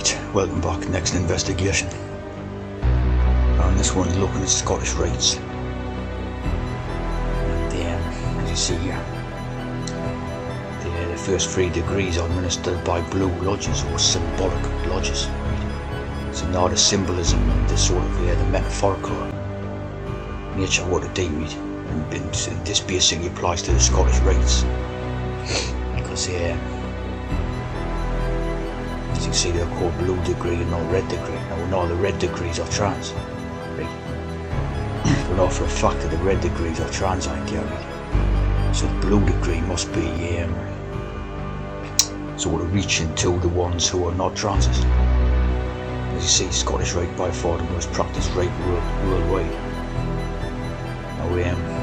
Right, welcome back. Next investigation. And this one's looking at Scottish rites. And as you see here, the first 3 degrees are administered by blue lodges or symbolic lodges. So now the symbolism and the sort of the metaphorical nature of what they do, and this basically applies to the Scottish rites. Because as you can see, they're called blue degree and not red degree. Now, all the red degrees are trans, right? We know for a fact that the red degrees are trans idea, right? So the blue degree must be sort of reaching to the ones who are not transes. As you see, Scottish rite by far the most practiced rite worldwide. Now,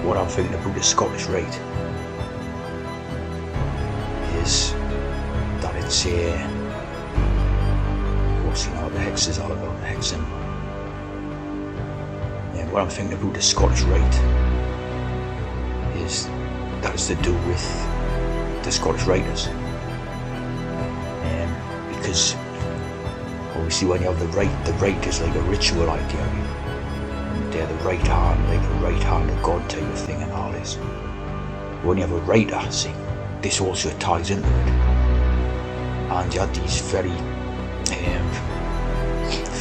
what I'm thinking about the Scottish rite is that it's you know what the hex is all about, the hex symbol. Yeah, what I'm thinking about the Scottish rite is that it's to do with the Scottish writers. Because obviously when you have the rite is like a ritual idea, and they're the right hand, like the right hand of God type of thing and all this. When you have a writer, see, this also ties into it. And you had these very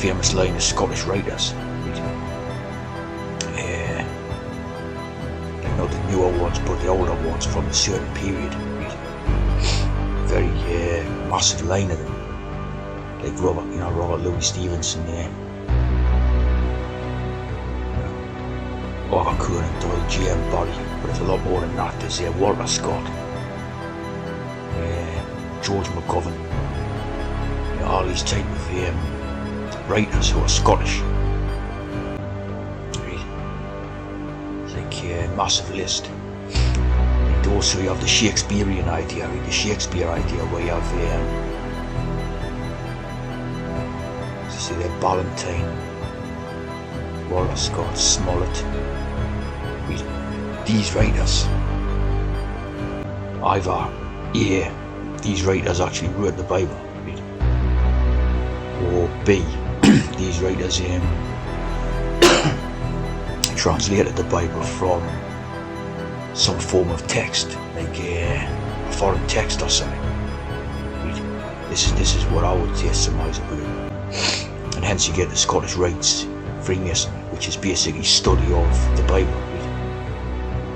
famous line of Scottish writers, like not the newer ones but the older ones from a certain period, very massive line of them, like Robert Louis Stevenson, Arthur Conan Doyle, J.M. Barrie, but there's a lot more than that. There's Walter Scott, George McGovern, all these type of writers who are Scottish. It's like a massive list. And also you have the Shakespearean idea, the Shakespeare idea, where you have you see there, Ballantyne, Walter Scott, Smollett. These writers, either these writers actually wrote the Bible, or B, these writers translated the Bible from some form of text, like a foreign text or something. This is what I would surmise about it. And hence you get the Scottish rites, Freemasonry, which is basically study of the Bible.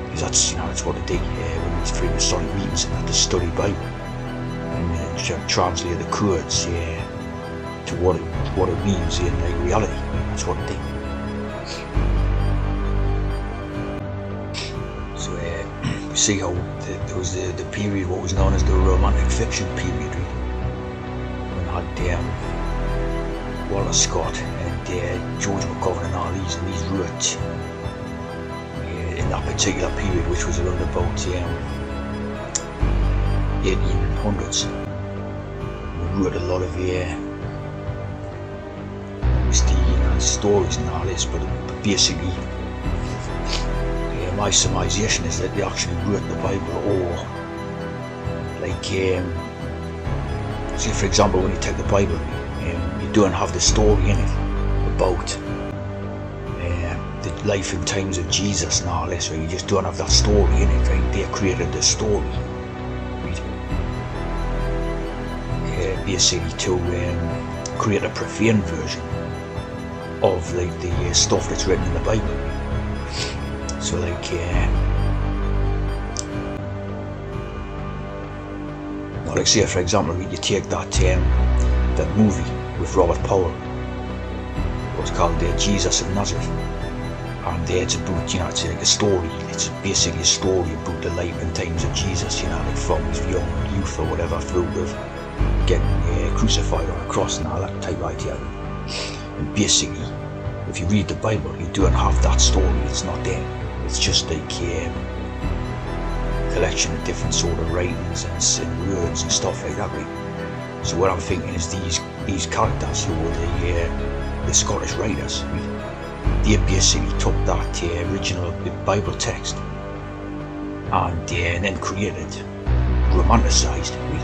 Because that's what they do when these Freemasonic meetings, and that to study Bible and translate the codes to what it means in like reality. That's what it did. So you see how there was the period what was known as the Romantic Fiction period, when I had Walter Scott and George McGovern and all these, and these wrote in that particular period, which was around about 1800s. We wrote a lot of stories and all this, but basically my surmisation is that they actually wrote the Bible, or like say for example when you take the Bible, you don't have the story in it about the life and times of Jesus and all this, right? You just don't have that story in it, right? They created the story, right? Basically to create a profane version of like the stuff that's written in the Bible. So like like say for example you take that movie with Robert Powell, what's called Jesus of Nazareth, and it's about, it's like a story, it's basically a story about the life and times of Jesus, like from his young youth or whatever through with getting crucified on a cross and all that type of idea. And basically, if you read the Bible, you don't have that story, it's not there. It's just like a collection of different sort of writings and words and stuff like that, right? So what I'm thinking is these characters who were the Scottish writers, they basically took that original Bible text and then created, romanticised it,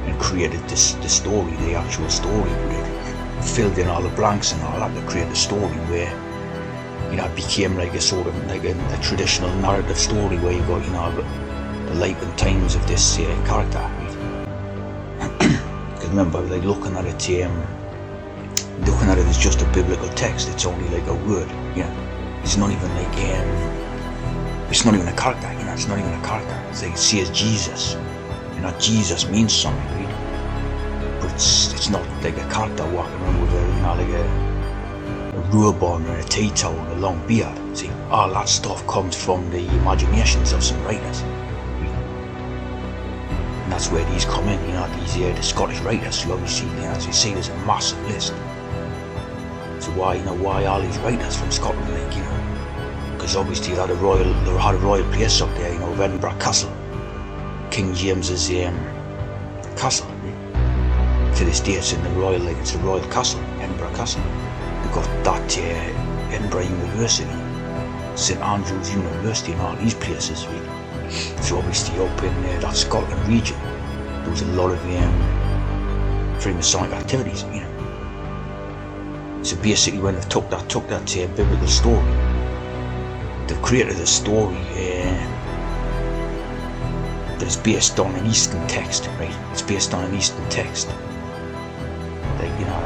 and created the story, the actual story with it. filled in all the blanks and all that to create a story where, you know, it became like a sort of like a traditional narrative story where you got, you know, the life and times of this character. Because remember, like looking at it as just a biblical text. It's only like a word, you know. It's not even like it's not even a character, you know. It's not even a character. It's like it says Jesus, you know. Jesus means something, right? But it's not like a character walking around with a, you know, like a robe on or a tea towel and a long beard. See, all that stuff comes from the imaginations of some writers. And that's where these come in, you know, these the Scottish writers. You obviously, you know, as you see, there's a massive list. So why all these writers from Scotland, like, you know? Because obviously they had a royal place up there, you know, Edinburgh Castle, King James's castle. To this day, it's in the royal, like it's a royal castle, Edinburgh Castle. They've got that Edinburgh University, St Andrews University, and all these places, really. So obviously up in that Scotland region, there was a lot of Freemasonic activities, you know. So basically, when they've took that biblical story, they've created a story that is based on an Eastern text, right? It's based on an Eastern text, like, you know,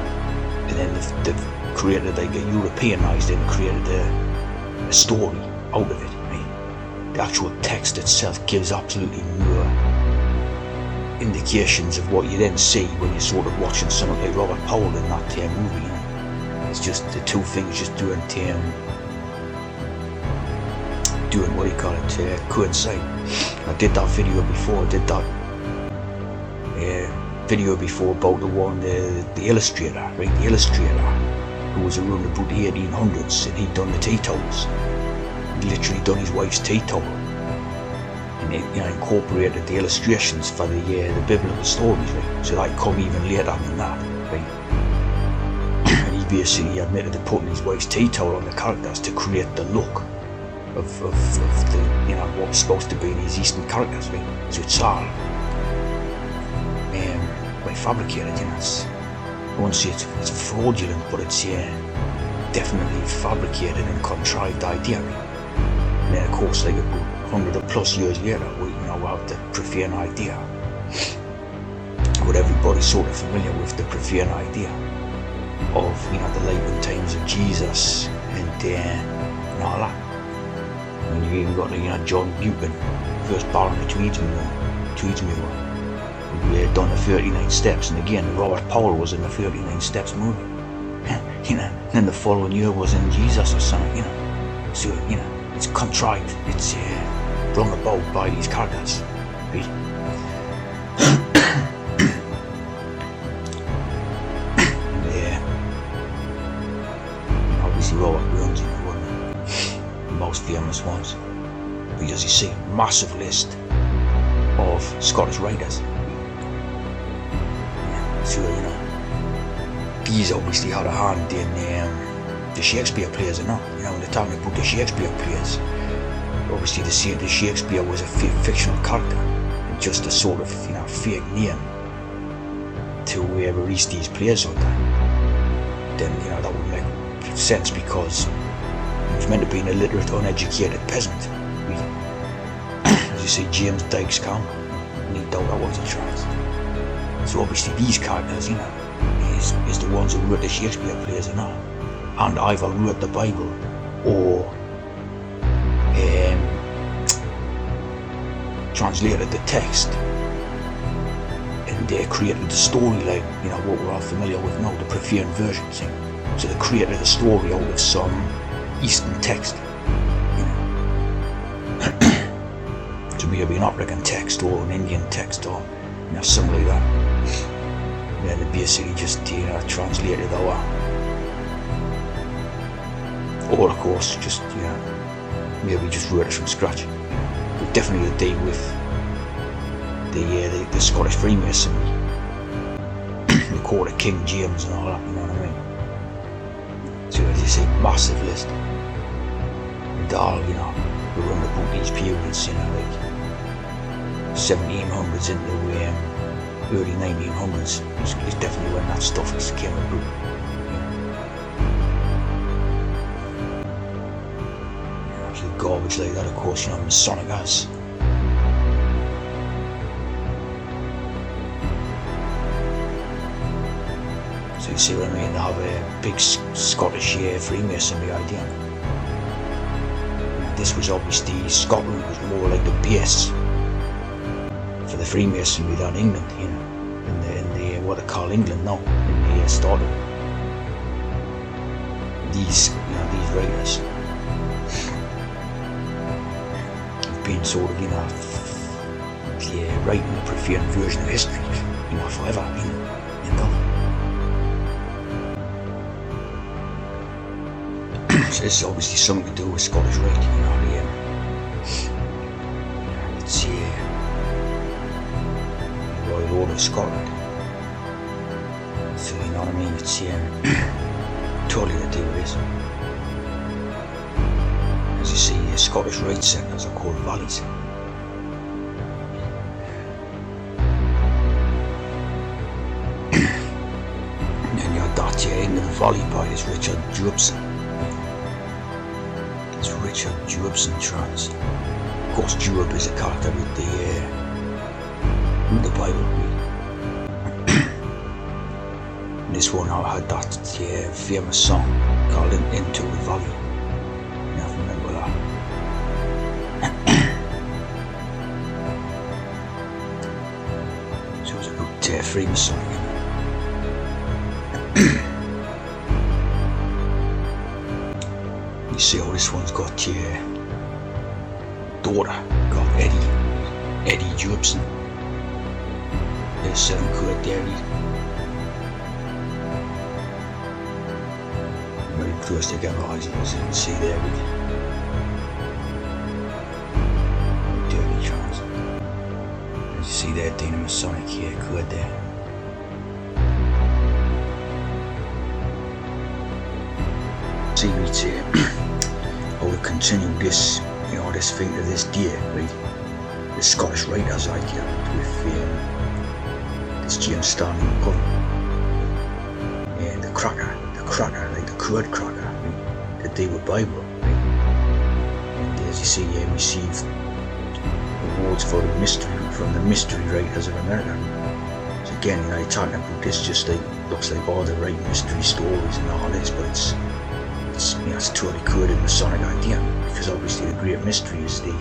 and then they've created like a Europeanized and created a story out of it, right? The actual text itself gives absolutely no indications of what you then see when you're sort of watching something like Robert Powell in that movie, you know? It's just the two things just doing what do you call it, coincide. I did that video before, video before about the illustrator, right? The illustrator who was around about the 1800s, and he'd done the tea towels. He'd literally done his wife's tea towel, and it, you know, incorporated the illustrations for the biblical stories, right? So that come even later than that, right? And he basically admitted to putting his wife's tea towel on the characters to create the look of the, you know, what was supposed to be these Eastern characters, right? So it's all fabricated, you know. I won't say it's fraudulent, but it's definitely fabricated and contrived idea, right? And then of course, like about 100 plus years later, we, you know, have the Prythian idea. But everybody's sort of familiar with the Prythian idea of, you know, the life and times of Jesus and all that. And you even got, you know, John Buchan, first Baron of Tweedsmuir, who had done the 39 Steps, and again, Robert Powell was in the 39 Steps movie. You know, and then the following year was in Jesus or something, you know. So, you know, it's contrived, it's brought about by these characters, right? Obviously Robert Burns, you know, one of the most famous ones, because you see, massive list of Scottish writers. So, you know, these obviously had a hand in the Shakespeare plays and not. You know, when they're talking about the Shakespeare plays, obviously the Shakespeare was a fictional character and just a sort of, you know, fake name to release these plays on that. Then, you know, that would make sense because he was meant to be an illiterate, uneducated peasant. As you see, James Dykes Campbell, no doubt that was a trans. So obviously these characters, you know, is the ones who wrote the Shakespeare plays and all, and either wrote the Bible or translated the text, and they created the storyline, you know, what we're all familiar with now, the Prythian version thing. So they created a story out of some Eastern text, you know. So maybe an African text or an Indian text or, you know, something like that. Yeah, they basically just, you know, translated our, or of course, just, you know, maybe just wrote it from scratch. But definitely to deal with the Scottish Freemasonry, the court of King James and all that, you know what I mean? So as you say, massive list. And all, you know, we run about these periods, you know, like 1700s into early 1900s is definitely when that stuff came about. garbage like that, of course, Masonic has. So you see what I mean? They have a big Scottish Freemasonry idea. This was obviously, Scotland was more like the base for the Freemasonry than England, in the what they call England now, in the start of these writers have been sort of, writing a preferred version of history, forever, So this is obviously something to do with Scottish Rite, it's the Royal Order of Scotland. So you know what I mean, it's totally to do with this. As you see, Scottish Rite centres are called valleys. And then you had that into the valley by this Richard Jewopson. Richard Jewopson trance. Of course, Jewop is a character with the Bible. And this one I had that famous song called Into the Valley. You have to remember that. So it was a good Freemason, See how this one's got your daughter called Eddie Jewopson. There's 7 quid there. Very close to camera eyes, as you can see there. Dirty chance. As you see there, Dina Masonic here, quid there. See me too. I will continue this, this thing to this day, right? The Scottish Writers idea with this James Stanley McGovern and the cracker, like the Crud cracker, right? The David Bible, right? And as you see, received awards for the mystery from the Mystery Writers of America. So again, you're talking about this just like looks like all the right mystery stories and all this, but it's totally good in the Masonic idea, because obviously the great mystery is the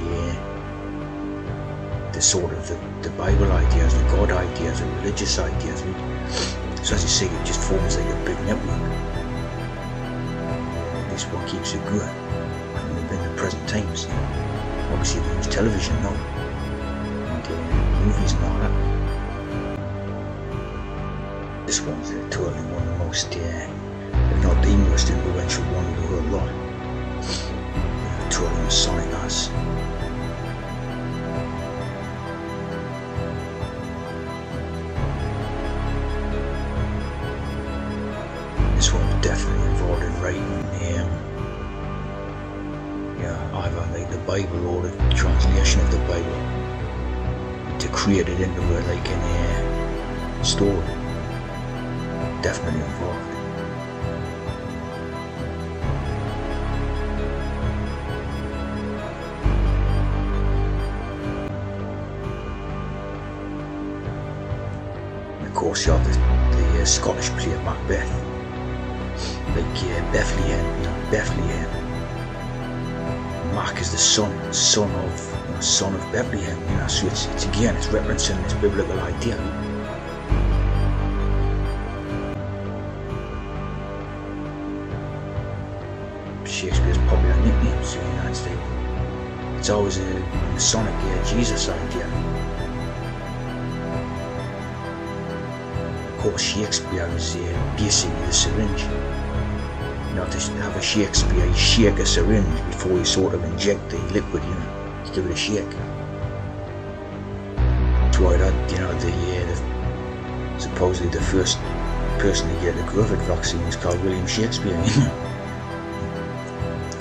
sort of the Bible ideas, the God ideas, the religious ideas. Right? So as you see, it just forms like a big network. And this one keeps it going in the present times. Obviously they use television now and movies and all that. This one's totally one of the most if not the most influential one of the whole lot. Totally Masonic as. This one was definitely involved in writing either like the Bible or the translation of the Bible to create it into like a story. Definitely involved. Of course, you have the Scottish play Macbeth, like Bethlehem. Mac is the son of Bethlehem. So it's again, it's referencing this biblical idea. Shakespeare's popular nicknames in the United States. It's always a Masonic Jesus idea. Of course, Shakespeare is basically the syringe. To have a Shakespeare, you shake a syringe before you sort of inject the liquid, to give it a shake. That's why supposedly the first person to get the COVID vaccine was called William Shakespeare.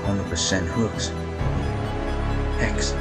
100% hoax. X.